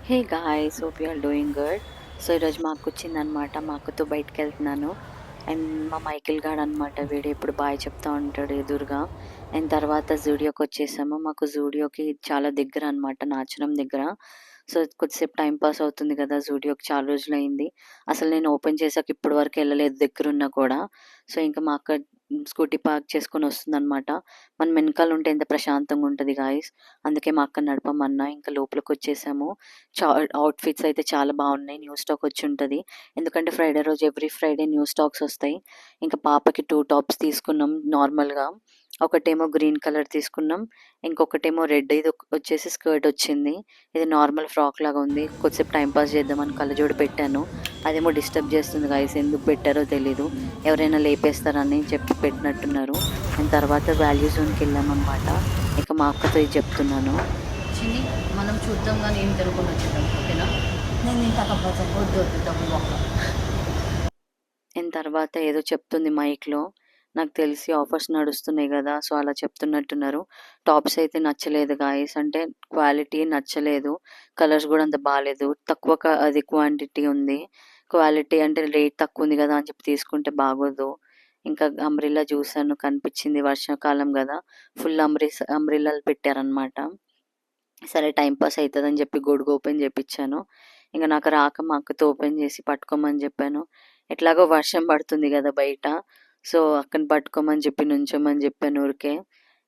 Hey guys, hope you are doing good. So ఈరోజు మా అక్క వచ్చిందనమాట. మా అక్కతో బయటికెళ్తున్నాను. అండ్ మా మైకిల్ గాడు అనమాట. వీడు ఎప్పుడు బాయ్ చెప్తా ఉంటాడు ఎదురుగా. అండ్ తర్వాత జూడియోకొచ్చేసాము. మాకు జూడియోకి చాలా దగ్గర అనమాట, నాచరం దగ్గర. సో కొద్దిసేపు టైం పాస్ అవుతుంది కదా, జూడియోకి చాలా రోజులయింది. అసలు నేను ఓపెన్ చేశాక ఇప్పటి వరకు వెళ్ళలేదు దగ్గరున్నా కూడా. సో ఇంక మా అక్క స్కూటీ పార్క్ చేసుకొని వస్తుందనమాట. మనం వెనకాల ఉంటే ఎంత ప్రశాంతంగా ఉంటది గాయ్స్. అందుకే మా అక్కని నడపమన్నా. ఇంకా లోపలికొచ్చేసాము. చా అవుట్‌ఫిట్స్ అయితే చాలా బాగున్నాయి. న్యూ స్టాక్ వచ్చుంటది. ఎందుకంటే ఫ్రైడే రోజు ఎవ్రీ ఫ్రైడే న్యూ స్టాక్స్ వస్తాయి. ఇంకా పాపకి 2 టాప్స్ తీసుకున్నాం నార్మల్‌గా. ఒకటేమో గ్రీన్ కలర్ తీసుకున్నాం. ఇంకొకటేమో రెడ్, ఇది వచ్చేసి స్కర్ట్ వచ్చింది. ఇది నార్మల్ ఫ్రాక్ లాగా ఉంది. కొద్దిసేపు టైమ్ పాస్ చేద్దామని కళ్ళజోడు పెట్టాను. అదేమో డిస్టర్బ్ చేస్తుంది గైస్. ఎందుకు పెట్టారో తెలీదు. ఎవరైనా లేపేస్తారని చెప్పి పెట్టినట్టున్నారు. అండ్ తర్వాత వాల్యూ జోన్‌కెళ్ళామనమాట. ఇక మా అక్కతో ఇది చెప్తున్నాను. చిన్ని మనం చూద్దాం కానీ ఏం జరగకుండా వచ్చేద్దాం, ఓకేనా? నేను ఇంత కంపల్సరీ వద్దు వద్దు డబ్బులు ఒక్క అండ్ తర్వాత ఏదో చెప్తుంది మైక్‌లో. నాకు తెలిసి ఆఫర్స్ నడుస్తున్నాయి గదా, సో అలా చెప్తున్నట్టున్నారు. టాప్స్ అయితే నచ్చలేదు గాయ్స్. అంటే క్వాలిటీ నచ్చలేదు. కలర్స్ గూడా అంత బాలేదు. తక్కువ అది క్వాంటిటీ ఉంది. క్వాలిటీ అంటే రేట్ తక్కువుంది గదా అని చెప్పి తీసుకుంటే బాగోదు. ఇంకా అంబ్రెల్లా చూసాను, కనిపించింది. వర్షాకాలం గదా, ఫుల్ అంబ్రెల్లాలు పెట్టారనమాట. సరే టైమ్ పాస్ అయితదని జెప్పి గొడుగు ఓపెన్ జేపిచ్చాను. ఇంక నాకు రాక మా అక్కతో ఓపెన్ జేసి పట్టుకోమని జెప్పాను. ఎట్లాగో వర్షం పడుతుంది గదా బయట. సో, అక్కని పట్టుకోమని జెప్పి నుంచోమని జెప్పాను ఊరికే.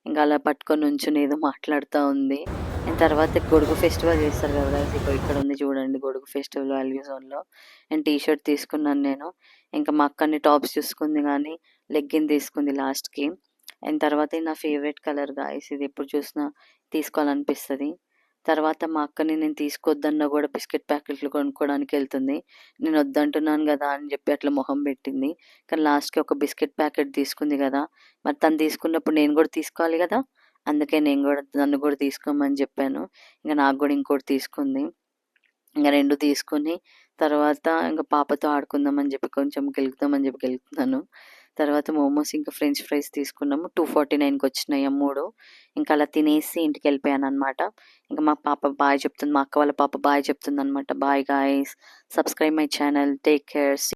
ఇంక అలా పట్టుకొని నుంచొని ఏదో మాట్లాడుతా ఉంది. అండ్ తర్వాత గొడుగు ఫెస్టివల్ చేస్తారు గదా గైస్. ఇగో ఇక్కడుంది చూడండి గొడుగు ఫెస్టివల్ వాల్యూ జోన్‌లో. అండ్ టీ షర్ట్ తీసుకున్నాను నేను. ఇంక మా అక్క అన్ని టాప్స్ చూసుకుంది గానీ, లెగ్గిన్ తీసుకుంది లాస్ట్‌కి. అండ్ తర్వాత ఇది నా ఫేవరెట్ కలర్ గాయ్స్. ఇది ఎప్పుడు చూసినా తీసుకోవాలనిపిస్తది. తర్వాత మా అక్కని నేను తీసుకొద్దన్నా గూడా బిస్కెట్ ప్యాకెట్లు కొనుక్కోవడానికెళ్తుంది. నేను వద్దంటున్నాను గదా అని జెప్పి అట్లా మొహం బెట్టింది. కానీ లాస్ట్‌కి ఒక బిస్కెట్ ప్యాకెట్ తీసుకుంది గదా, మరి తను తీసుకున్నప్పుడు నేను గూడా తీసుకోవాలి గదా! అందుకే నేను గూడా నన్ను గూడా తీసుకోమని జెప్పాను. ఇంక నాకు గూడా ఇంకోటి తీసుకుంది. ఇంగ 2 తీసుకొని తర్వాత ఇంక పాపతో ఆడుకుందామని జెప్పి కొంచెం గెలుకుదామని జెప్పి గెలుకుతున్నాను. తర్వాత మోమోస్ ఇంకా ఫ్రెంచ్ ఫ్రైస్ తీసుకున్నాము. 249కి వచ్చినాయి ఆ 3. ఇంకా అలా తినేసి ఇంటికెళ్ళిపోయాననమాట. ఇంక మా పాప బాయ్ చెప్తుంది. మా అక్క వాళ్ళ పాప బాయ్ చెప్తుందనమాట. Bye guys. Subscribe my channel. Take care.